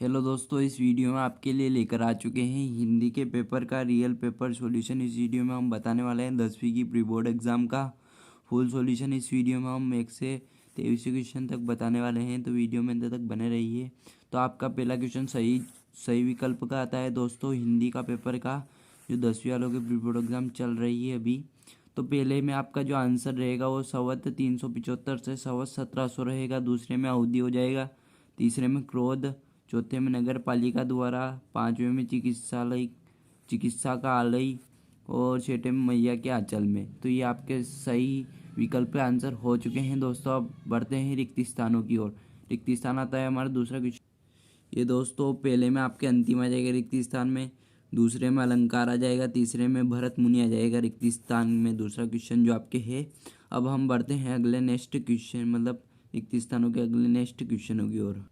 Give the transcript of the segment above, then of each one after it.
Hello दोस्तों, इस video में आपके लिए लेकर आ चुके हैं हिंदी के पेपर का रियल पेपर सॉल्यूशन। इस वीडियो में हम बताने वाले हैं 10वीं की प्री बोर्ड एग्ज़ाम का फुल सॉल्यूशन। इस वीडियो में हम 1 से 23 क्वेश्चन तक बताने वाले हैं, तो वीडियो में अंत तक बने रहिए। तो आपका पहला क्वेश्चन सही विकल्प का आता है दोस्तों, हिंदी का पेपर का, जो 10वीं वालों की प्री बोर्ड एग्ज़ाम चल रही है अभी। तो पहले में आपका जो आंसर रहेगा वो संवत 375 से संवत 1700 रहेगा। दूसरे में अवधि हो जाएगा, तीसरे में क्रोध, चौथे में नगर पालिका द्वारा, पांचवें में चिकित्सा का आलय और छठे में मैया के आंचल में। तो ये आपके सही विकल्प के आंसर हो चुके हैं दोस्तों। अब बढ़ते हैं रिक्त स्थानों की ओर। रिक्त स्थान आता है हमारा दूसरा क्वेश्चन। ये दोस्तों पहले में आपके अंतिम आ जाएगा रिक्त स्थान में, दूसरे में अलंकार आ जाएगा, तीसरे में भरत मुनि आ जाएगा रिक्त स्थान में दूसरा क्वेश्चन जो आपके है। अब हम बढ़ते हैं अगले नेक्स्ट क्वेश्चन, मतलब रिक्त स्थानों के अगले नेक्स्ट क्वेश्चनों की ओर।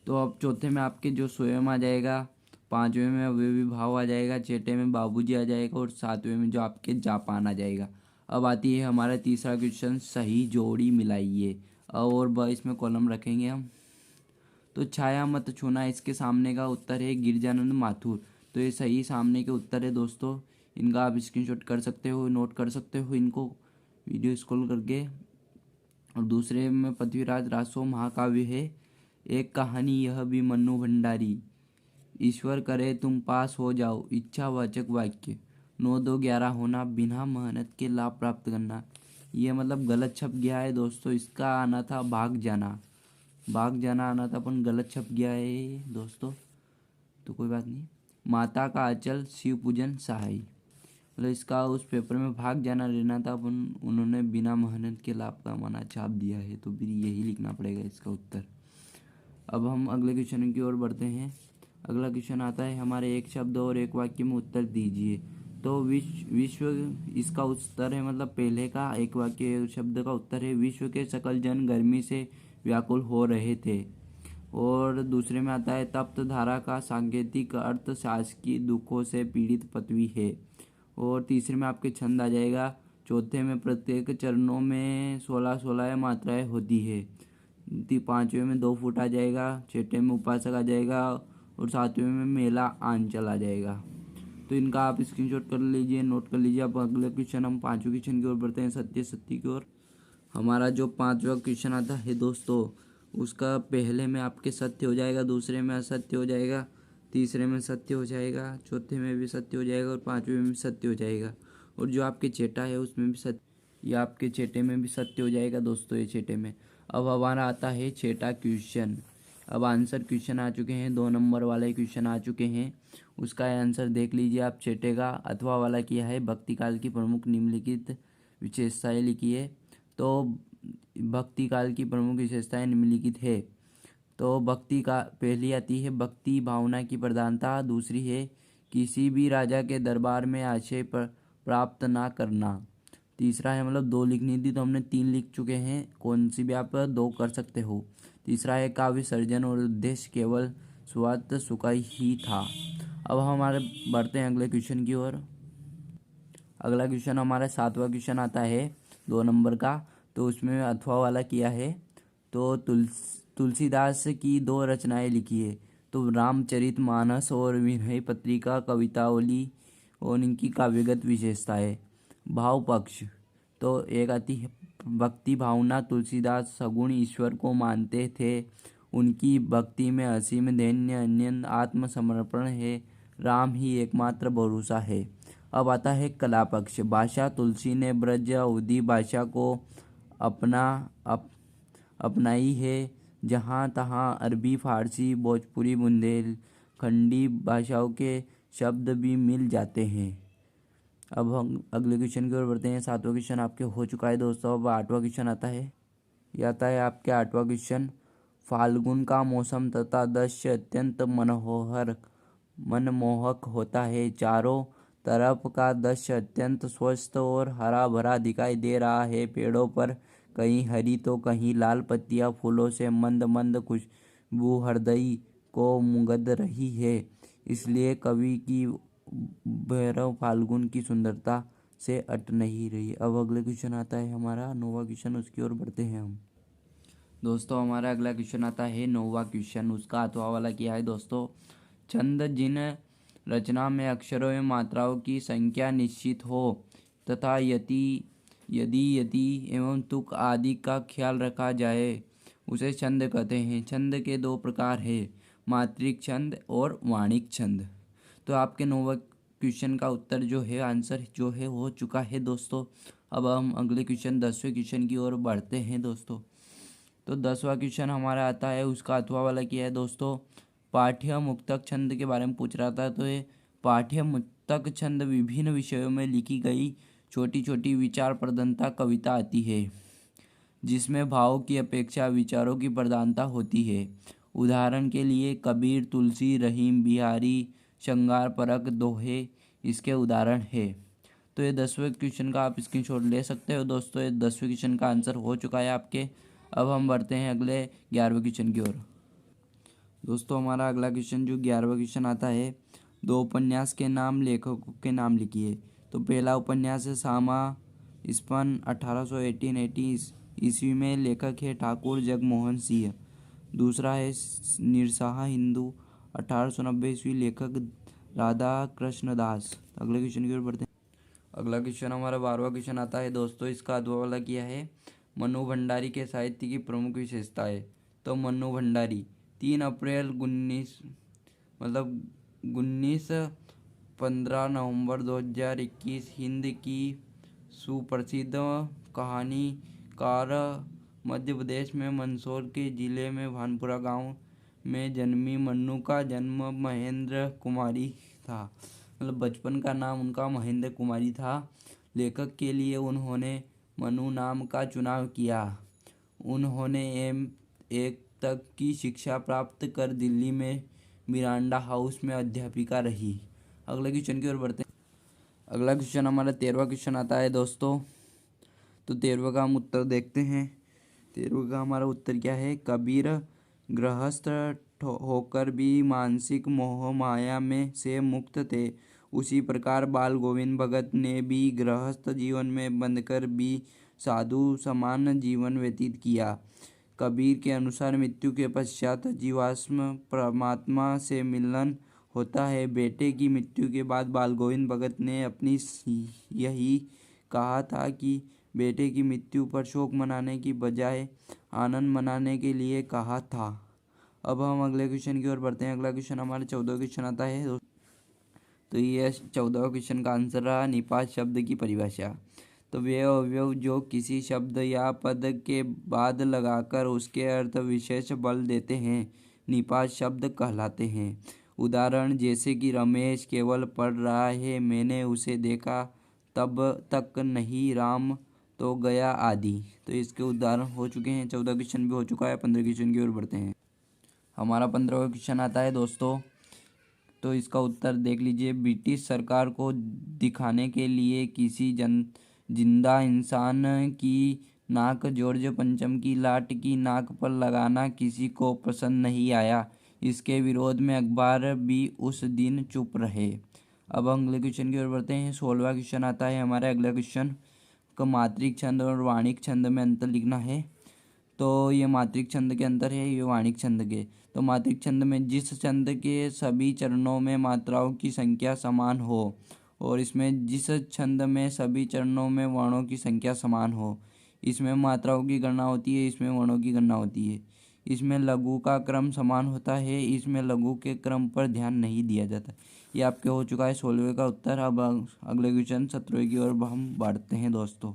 तो अब चौथे में आपके जो स्वयं आ जाएगा, पांचवें में अवयवी भाव आ जाएगा, छठे में बाबूजी आ जाएगा और सातवें में जो आपके जापान आ जाएगा। अब आती है हमारा तीसरा क्वेश्चन, सही जोड़ी मिलाइए। और इसमें कॉलम रखेंगे हम। तो छाया मत छूना, इसके सामने का उत्तर है गिरजानंद माथुर। तो ये सही सामने के उत्तर है दोस्तों। इनका आप स्क्रीनशॉट कर सकते हो, नोट कर सकते हो इनको वीडियो स्क्रॉल करके। और दूसरे में पृथ्वीराज रासो महाकाव्य है। एक कहानी यह भी मन्नू भंडारी। ईश्वर करे तुम पास हो जाओ, इच्छावाचक वाक्य। 9 2 11 होना, बिना मेहनत के लाभ प्राप्त करना। ये मतलब गलत छप गया है दोस्तों, इसका आना था भाग जाना। भाग जाना आना था, अपन गलत छप गया है ये दोस्तों, तो कोई बात नहीं। माता का आंचल शिव पूजन सहाय, मतलब इसका उस पेपर में भाग जाना रहना था, अपन उन्होंने बिना मेहनत के लाभ का माना छाप दिया है, तो फिर यही लिखना पड़ेगा इसका उत्तर। अब हम अगले क्वेश्चन की ओर बढ़ते हैं। अगला क्वेश्चन आता है हमारे, एक शब्द और एक वाक्य में उत्तर दीजिए। तो विश्व इसका उत्तर है, मतलब पहले का एक वाक्य शब्द का उत्तर है, विश्व के सकल जन गर्मी से व्याकुल हो रहे थे। और दूसरे में आता है, तप्त धारा का सांकेतिक अर्थ शासकीय दुखों से पीड़ित पृथ्वी है। और तीसरे में आपके छंद आ जाएगा। चौथे में प्रत्येक चरणों में 16 मात्राएं होती है। पांचवें में 2 फुट आ जाएगा, छठे में उपासक आ जाएगा और सातवें में मेला आंचल आ जाएगा। तो इनका आप स्क्रीनशॉट कर लीजिए, नोट कर लीजिए। अब अगले क्वेश्चन, हम पांचवें क्वेश्चन की ओर बढ़ते हैं, सत्य सत्य की ओर। हमारा जो पांचवा क्वेश्चन आता है दोस्तों, उसका पहले में आपके सत्य हो जाएगा, दूसरे में असत्य हो जाएगा, तीसरे में सत्य हो जाएगा, चौथे में भी सत्य हो जाएगा और पांचवें में भी सत्य हो जाएगा। और जो आपके छठा है उसमें भी सत्य, या आपके छठे में भी सत्य हो जाएगा दोस्तों, ये छठे में। अब हमारा आता है छठा क्वेश्चन। अब आंसर क्वेश्चन आ चुके हैं, 2 नंबर वाले क्वेश्चन आ चुके हैं। उसका आंसर देख लीजिए आप। छठे का अथवा वाला किया है, भक्ति काल की प्रमुख निम्नलिखित विशेषताएं लिखी है। तो भक्ति काल की प्रमुख विशेषताएं निम्नलिखित है। तो भक्ति का पहली आती है भक्ति भावना की प्रधानता, दूसरी है किसी भी राजा के दरबार में आश्रय प्राप्त ना करना। तीसरा है, मतलब 2 लिखनी थी तो हमने 3 लिख चुके हैं, कौन सी भी आप 2 कर सकते हो। तीसरा है काव्य सर्जन और उद्देश्य केवल स्वार्थ सुख ही था। अब हमारे बढ़ते हैं अगले क्वेश्चन की ओर। अगला क्वेश्चन हमारा 7वां क्वेश्चन आता है, 2 नंबर का। तो उसमें अथवा वाला किया है। तो तुलसीदास की 2 रचनाएं लिखी है। तो रामचरितमानस और विनय पत्रिका कवितावली और इनकी काव्यगत विशेषता है। भाव पक्ष, तो एक आती है भक्ति भावना। तुलसीदास सगुण ईश्वर को मानते थे, उनकी भक्ति में असीम धैर्य अन्य आत्मसमर्पण है, राम ही एकमात्र भरोसा है। अब आता है कला पक्ष। भाषा, तुलसी ने ब्रज अवधी भाषा को अपनाई है, जहाँ तहाँ अरबी फारसी भोजपुरी बुंदेलखंडी भाषाओं के शब्द भी मिल जाते हैं। अब हम अगले क्वेश्चन की ओर बढ़ते हैं। 7वां क्वेश्चन आपके हो चुका है दोस्तों। अब 8वां क्वेश्चन आता है। यह आता है आपके 8वां क्वेश्चन, फाल्गुन का मौसम तथा दृश्य अत्यंत मनमोहक होता है। चारों तरफ का दृश्य अत्यंत स्वस्थ और हरा भरा दिखाई दे रहा है। पेड़ों पर कहीं हरी तो कहीं लाल पत्तियां फूलों से मंद मंद खुशबू हृदय को मुग्ध रही है। इसलिए कवि की भैरव फाल्गुन की सुंदरता से अट नहीं रही। अब अगले क्वेश्चन आता है हमारा 9वां क्वेश्चन, उसकी ओर बढ़ते हैं हम। दोस्तों हमारा अगला क्वेश्चन आता है 9वां क्वेश्चन। उसका अथवा वाला क्या है दोस्तों? छंद जिन रचना में अक्षरों में मात्राओं की संख्या निश्चित हो तथा यदि यदि यदि एवं तुक आदि का ख्याल रखा जाए उसे छंद कहते हैं। छंद के दो प्रकार है, मात्रिक छंद और वाणिक छंद। तो आपके 9वां क्वेश्चन का उत्तर जो है, आंसर जो है हो चुका है दोस्तों। अब हम अगले क्वेश्चन 10वें क्वेश्चन की ओर बढ़ते हैं दोस्तों। तो 10वां क्वेश्चन हमारा आता है, उसका अथवा वाला क्या है दोस्तों? पाठ्य मुक्तक छंद के बारे में पूछ रहा था। तो ये पाठ्य मुक्तक छंद विभिन्न विषयों में लिखी गई छोटी छोटी विचार प्रधानता कविता आती है, जिसमें भाव की अपेक्षा विचारों की प्रधानता होती है। उदाहरण के लिए कबीर, तुलसी, रहीम, बिहारी, श्रृंगार परक दोहे इसके उदाहरण है। तो ये 10वें क्वेश्चन का आप स्क्रीनशॉट ले सकते हो दोस्तों। ये 10वें क्वेश्चन का आंसर हो चुका है आपके। अब हम बढ़ते हैं अगले 11वें क्वेश्चन की ओर। दोस्तों हमारा अगला क्वेश्चन जो 11वां क्वेश्चन आता है, दो उपन्यास के नाम, लेखकों के नाम लिखिए। तो पहला उपन्यास है सामा स्पन 1880 ईस्वी में, लेखक है ठाकुर जगमोहन सिंह। दूसरा है निरसाहा हिंदू 1890 ईस्वी, लेखक राधा कृष्ण दास। अगले क्वेश्चन की ओर बढ़ते हैं। अगला क्वेश्चन हमारा 12वां क्वेश्चन आता है दोस्तों। इसका अथवा वाला क्या है? मनु भंडारी के साहित्य की प्रमुख विशेषताएं। तो मनु भंडारी 3 अप्रैल 15 नवंबर 2021 हिंद की सुप्रसिद्ध कहानीकार, मध्य प्रदेश में मंदसौर के जिले में भानपुरा गांव में जन्मी। मन्नू का जन्म महेंद्र कुमारी था, मतलब बचपन का नाम उनका महेंद्र कुमारी था। लेखक के लिए उन्होंने मनु नाम का चुनाव किया। उन्होंने M.A. तक की शिक्षा प्राप्त कर दिल्ली में मिरांडा हाउस में अध्यापिका रही। अगले क्वेश्चन की ओर बढ़ते हैं। अगला क्वेश्चन हमारा 13वां क्वेश्चन आता है दोस्तों। तो 13वें का हम उत्तर देखते हैं। 13वें का हमारा उत्तर क्या है? कबीर गृहस्थ होकर भी मानसिक मोह माया में से मुक्त थे, उसी प्रकार बाल गोविंद भगत ने भी गृहस्थ जीवन में बंधकर भी साधु समान जीवन व्यतीत किया। कबीर के अनुसार मृत्यु के पश्चात जीवात्मा परमात्मा से मिलन होता है। बेटे की मृत्यु के बाद बाल गोविंद भगत ने अपनी यही कहा था कि बेटे की मृत्यु पर शोक मनाने की बजाय आनंद मनाने के लिए कहा था। अब हम अगले क्वेश्चन की ओर बढ़ते हैं। अगला क्वेश्चन हमारा 14वां क्वेश्चन आता है। तो ये 14वां क्वेश्चन का आंसर रहा निपात शब्द की परिभाषा। तो वे अवयव जो किसी शब्द या पद के बाद लगाकर उसके अर्थ विशेष बल देते हैं निपात शब्द कहलाते हैं। उदाहरण जैसे कि रमेश केवल पढ़ रहा है, मैंने उसे देखा तब तक नहीं, राम तो गया आदि। तो इसके उदाहरण हो चुके हैं। 14 क्वेश्चन भी हो चुका है। 15 क्वेश्चन की ओर बढ़ते हैं। हमारा 15वां क्वेश्चन आता है दोस्तों। तो इसका उत्तर देख लीजिए। ब्रिटिश सरकार को दिखाने के लिए किसी जिंदा इंसान की नाक जॉर्ज पंचम की लाट की नाक पर लगाना किसी को पसंद नहीं आया। इसके विरोध में अखबार भी उस दिन चुप रहे। अब अगले क्वेश्चन की ओर बढ़ते हैं। 16वां क्वेश्चन आता है हमारा। अगला क्वेश्चन का मात्रिक छंद और वाणिक छंद में अंतर लिखना है। तो ये मात्रिक छंद के अंतर है, ये वाणिक छंद के। तो मात्रिक छंद में जिस छंद के सभी चरणों में मात्राओं की संख्या समान हो, और इसमें जिस छंद में सभी चरणों में वर्णों की संख्या समान हो। इसमें मात्राओं की गणना होती है, इसमें वर्णों की गणना होती है। इसमें लघु का क्रम समान होता है, इसमें लघु के क्रम पर ध्यान नहीं दिया जाता। ये आपके हो चुका है 16वें का उत्तर। अब अगले क्वेश्चन 17वें की ओर हम बढ़ते हैं दोस्तों।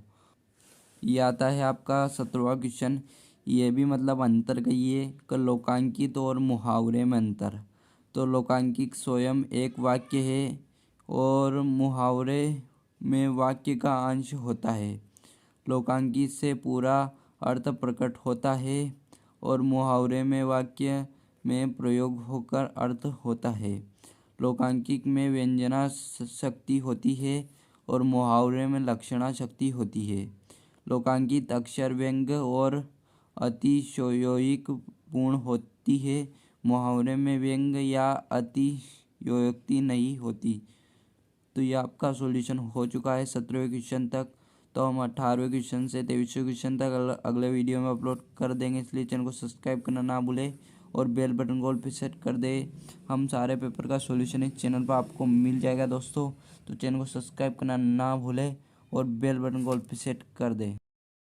ये आता है आपका 17वां क्वेश्चन। ये भी मतलब अंतर कहिए कि लोकांकित और मुहावरे में अंतर। तो लोकांकित स्वयं एक वाक्य है और मुहावरे में वाक्य का अंश होता है। लोकांकित से पूरा अर्थ प्रकट होता है और मुहावरे में वाक्य में प्रयोग होकर अर्थ होता है। लोकांकित में व्यंजना शक्ति होती है और मुहावरे में लक्षणा शक्ति होती है। लोकांकित अक्षर व्यंग्य और अतिशयोक्ति पूर्ण होती है, मुहावरे में व्यंग्य या अतिशयोक्ति नहीं होती। तो ये आपका सॉल्यूशन हो चुका है 17वें क्वेश्चन तक। तो तो हम 18वें क्वेश्चन से 23वें क्वेश्चन तक अगले वीडियो में अपलोड कर देंगे, इसलिए चैनल को सब्सक्राइब करना ना भूलें और बेल बटन को ऑल पे सेट कर दे। हम सारे पेपर का सॉल्यूशन इस चैनल पर आपको मिल जाएगा दोस्तों, तो चैनल को सब्सक्राइब करना ना भूलें और बेल बटन को ऑल पे सेट कर दे।